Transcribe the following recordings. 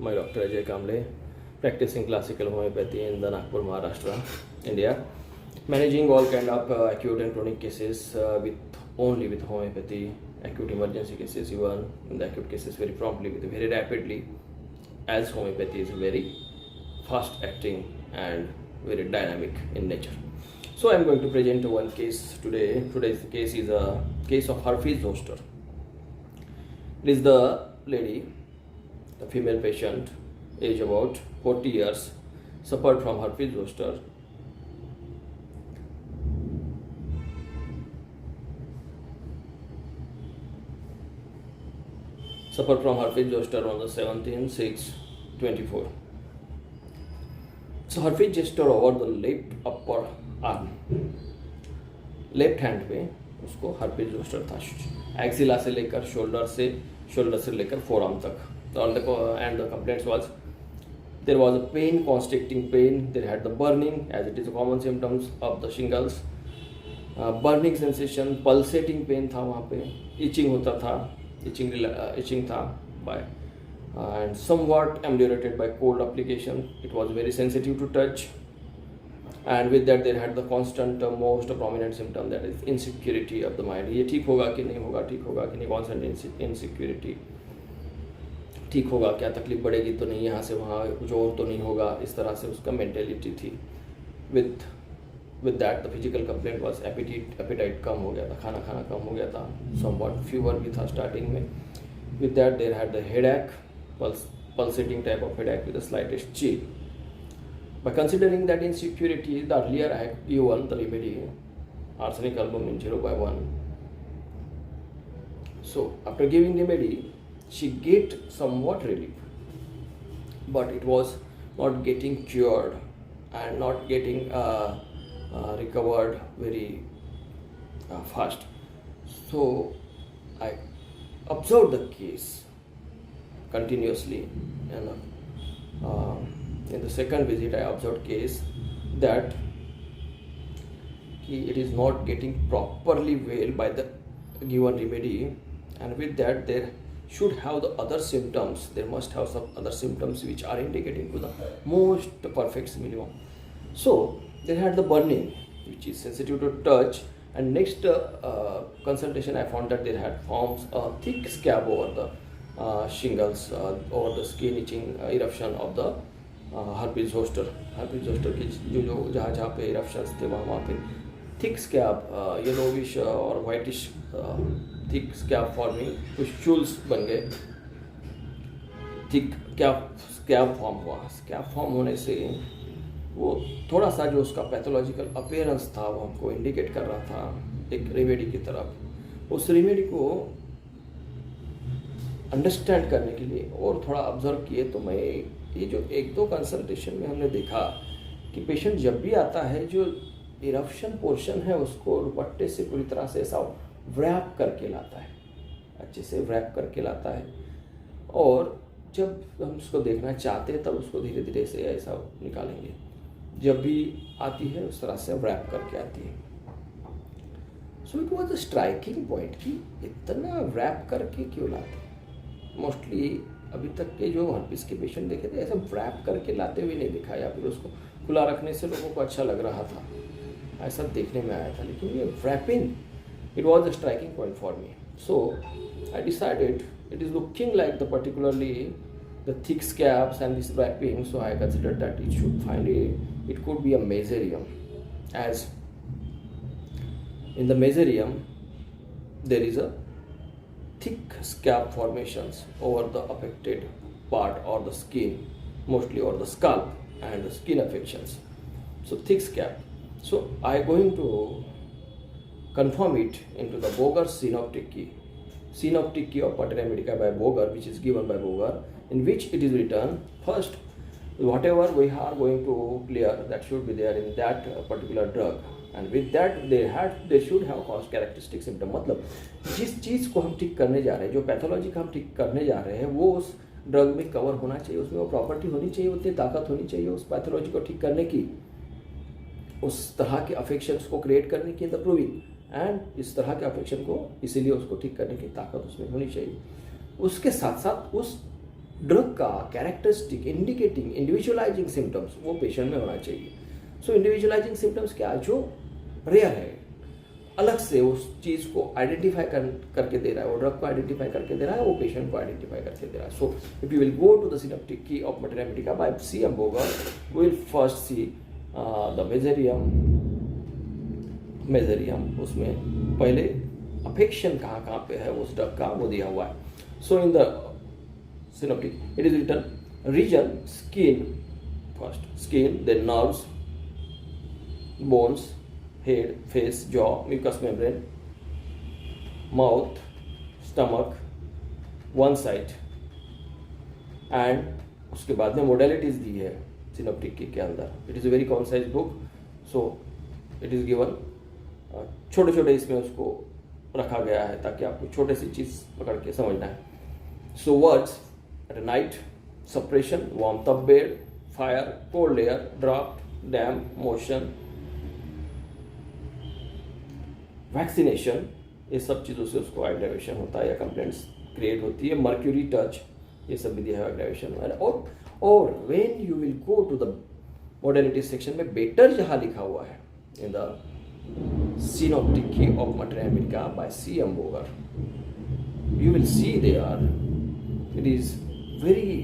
My Dr. Ajay Kamble, practicing classical homeopathy in the Nagpur, Maharashtra, India. Managing all kind of acute and chronic cases only with homeopathy, acute emergency cases, even in the acute cases very promptly, very rapidly, as homeopathy is very fast acting and very dynamic in nature. So I am going to present one case today. Today's case is a case of herpes zoster. It is the lady, the female patient, age about 40 years, suffered from herpes zoster. Suffered from herpes zoster on the 17/6/24. So herpes zoster over the left upper arm, left hand पे उसको herpes zoster था, axilla से लेकर shoulder से लेकर forearm तक. And the complaints was there was a pain, constricting pain. They had the burning, as it is a common symptoms of the shingles. Burning sensation, pulsating pain था वहाँ पे, itching होता था, itching था by and somewhat ameliorated by cold application. It was very sensitive to touch, and with that they had the constant most prominent symptom, that is insecurity of the mind. ये ठीक होगा कि नहीं होगा, ठीक होगा कि नहीं, constant insecurity. ठीक होगा क्या, तकलीफ बढ़ेगी तो नहीं, यहाँ से वहाँ कुछ और तो नहीं होगा, इस तरह से उसका मेंटेलिटी थी. With that the physical complaint was appetite कम हो गया था, खाना कम हो गया था, समवॉट फीवर भी था स्टार्टिंग में. With that there had the headache, pulsating type of headache with the slightest chill. By considering that insecurity, the earlier I had given the remedy arsenic albumin 0/1. So after giving remedy, she get somewhat relief, but it was not getting cured and not getting recovered very fast. So I observed the case continuously, and in the second visit I observed case that it is not getting properly well by the given remedy, and with that there should have the other symptoms. There must have some other symptoms which are indicating to the most perfect minimum. So they had the burning, which is sensitive to touch, and next consultation I found that they had forms a thick scab over the shingles, over the skin itching, eruption of the herpes zoster. Herpes zoster की जो जहाँ पे eruptions थे वहाँ पे thick scab, yellowish और whitish thick scab forming, कुछ chulls बन गए, thick scab form हुआ. Scab form होने से वो थोड़ा सा जो उसका पैथोलॉजिकल अपीयरेंस था वो हमको इंडिकेट कर रहा था एक रेमेडी की तरफ. उस रेमेडी को अंडरस्टैंड करने के लिए और थोड़ा ऑब्जर्व किए तो मैं ये जो एक दो कंसल्टेशन में हमने देखा कि पेशेंट जब भी आता है जो इरप्शन पोर्शन है उसको दुपट्टे से पूरी तरह से ऐसा व्रैप करके लाता है, अच्छे से व्रैप करके लाता है, और जब हम उसको देखना चाहते हैं तब उसको धीरे धीरे से ऐसा निकालेंगे. जब भी आती है उस तरह से व्रैप करके आती है. So it was a striking point कि इतना व्रैप करके क्यों लाते हैं. मोस्टली अभी तक के जो हर्पीस के पेशेंट देखे थे ऐसा व्रैप करके लाते हुए नहीं दिखा, या फिर उसको खुला रखने से लोगों को अच्छा लग रहा था, ऐसा देखने में आया था. लेकिन ये wrapping, it was a striking point for me. So I decided it is looking like the particularly the thick scabs and this wrapping, so I considered that it should it could be a mesarium, as in the mesarium there is a thick scab formations over the affected part or the skin, mostly or the scalp and the skin affections. So thick scab. So I going to confirm it into the Boger synoptic key of Patera Medica by Boger, which is given by Boger, in which it is written first whatever we are going to clear that should be there in that particular drug, and with that they should have cause characteristic symptom. मतलब जिस चीज़ को हम ठीक करने जा रहे हैं, जो पैथोलॉजी का हम ठीक करने जा रहे हैं, वो उस ड्रग में कवर होना चाहिए, उसमें वो प्रॉपर्टी होनी चाहिए, उतनी ताकत होनी चाहिए उस पैथोलॉजी को ठीक करने की, उस तरह के अफेक्शंस को क्रिएट करने की, द प्रूविंग, एंड इस तरह के अफेक्शन को इसीलिए उसको ठीक करने की ताकत उसमें होनी चाहिए. उसके साथ साथ उस ड्रग का कैरेक्टरिस्टिक इंडिकेटिंग इंडिविजुअलाइजिंग सिम्टम्स वो पेशेंट में होना चाहिए। सो इंडिविजुअलाइजिंग सिम्टम्स क्या है, जो रेयर है, अलग से उस चीज़ को आइडेंटिफाई करके दे रहा है, वो ड्रग को आइडेंटिफाई करके दे रहा है, वो पेशेंट को आइडेंटिफाई करके दे रहा है। So if you will go to the synoptic key of materia medica by C.M. Boger, we will first see the mezereum, उसमें पहले अफेक्शन कहाँ कहाँ पे है उस ड्रग का वो दिया हुआ है। So in the synoptic it is written region skin, first skin, then nerves, bones, head, face, jaw, mucous membrane, mouth, stomach, one side, and उसके बाद में मोडेलिटीज दी है सिनेप्टिक के अंदर। It is a very concise book, so it is given, छोटे छोटे इसमें उसको रखा गया है ताकि आपको छोटे सी चीज़ पकड़ के समझना है। So words at night, suppression, warmth of bed, fire, cold air, draught, damp, motion, vaccination, ये सब चीज़ों से उसको एग्रेवेशन होता है या कंप्लेंट्स क्रिएट होती है। मर्क्यूरी टच, ये सब भी दिया है एग्रेवेशन। और when you will go to the modality section में बेटर जहाँ लिखा हुआ है in the synoptic key of materia medica by C.M. Boger, you will see there it is very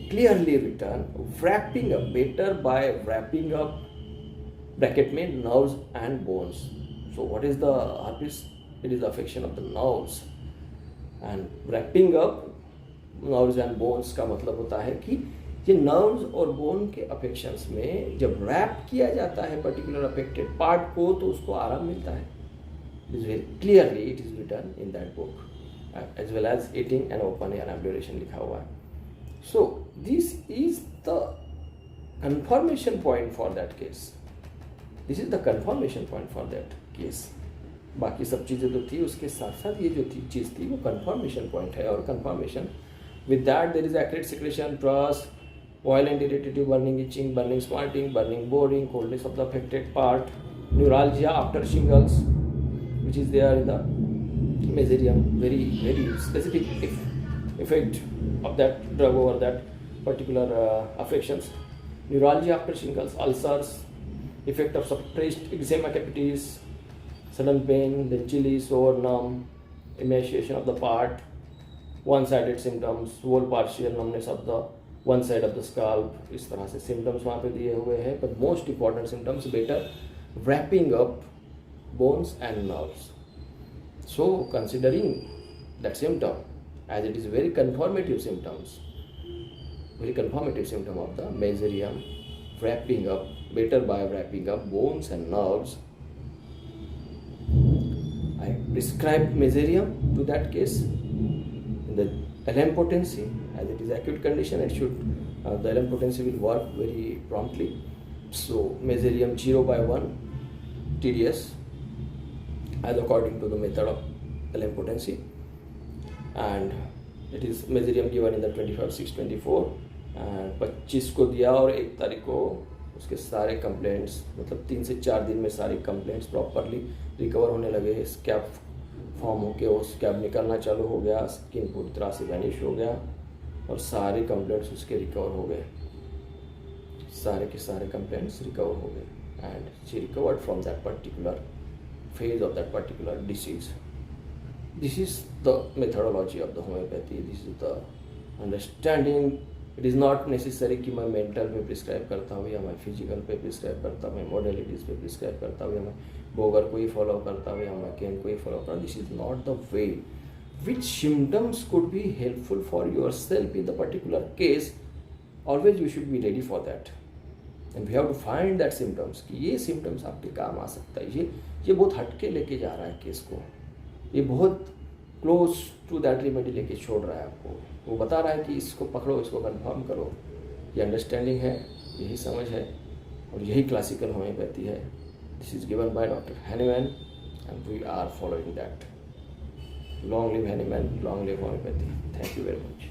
clearly written, wrapping up, better by wrapping up, bracket में nerves and bones. So what is the herpes? It is the affection of the nerves, and wrapping up nerves and bones का मतलब होता है कि ये nerves और bone के affections में जब रैप किया जाता है पर्टिकुलर अफेक्टेड पार्ट को तो उसको आराम मिलता है। It is very clearly it is written in that book, as well as eating and open air amelioration लिखा हुआ है। So this is the confirmation point for that case, this is the confirmation point for that case. बाकी सब चीज़ें तो थी, उसके साथ साथ ये जो चीज़ थी वो कंफर्मेशन पॉइंट है। और confirmation with that there is acrid secretion, truss, violent irritative burning, itching, burning, smarting, burning, boring, coldness of the affected part, neuralgia after shingles, which is there in the mesothelium, very very specific effect of that drug over that particular affections. Neuralgia after shingles, ulcers, effect of suppressed eczema capitis, sudden pain, then chilly, sore, numb, emaciation of the part, one-sided symptoms, whole partial numbness of the one side of the scalp, इस तरह से symptoms वहाँ पे दिए हुए हैं। But most important symptoms, better wrapping up bones and nerves. So considering that symptom as it is very conformative symptoms, very conformative symptom of the mesothelium, wrapping up, better by wrapping up bones and nerves, I prescribed mesothelium to that case. In the LM potency, as it is acute condition, it should the LM potency will work very promptly. So mesothelium 0/1 TDS as according to the method of LM potency, and it is mesothelium given in the 25/6/24 and 25 को दिया और 1 तारीख को उसके सारे complaints, मतलब 3 से 4 दिन में सारी कंप्लेंट्स प्रॉपरली रिकवर होने लगे। स्कैब फॉर्म होके वो स्कैब निकलना चालू हो गया, स्किन पूरी तरह से वैनिश हो गया और सारे कंप्लेंट्स उसके रिकवर हो गए, सारे के सारे कंप्लेंट्स रिकवर हो गए and she recovered from that particular phase of that particular disease. This is the methodology of the homeopathy, this is the understanding. It is not necessary कि मैं मेंटल पे प्रिस्क्राइब करता हूँ या मैं फिजिकल पे प्रिस्क्राइब करता हूँ, मैं मॉडलिटीज़ पे प्रिस्क्राइब करता हूँ या मैं बोगर को ही फॉलो करता हूँ या मैं केन को ही फॉलो करता हूँ। This is not the way which symptoms could be helpful for yourself in the particular case. Always you should be ready for that and we have to find that symptoms कि ये symptoms आपके काम आ सकता है। ये बहुत हटके लेके जा रहा है केस को, ये बहुत क्लोज टू दैट रेमेडी लेके छोड़ रहा है आपको। वो बता रहा है कि इसको पकड़ो, इसको कंफर्म करो। ये अंडरस्टैंडिंग है, यही समझ है और यही क्लासिकल होम्योपैथी है। This is given by doctor Hahnemann and we are following that. Long live Hahnemann, long live homeopathy. Thank you very much.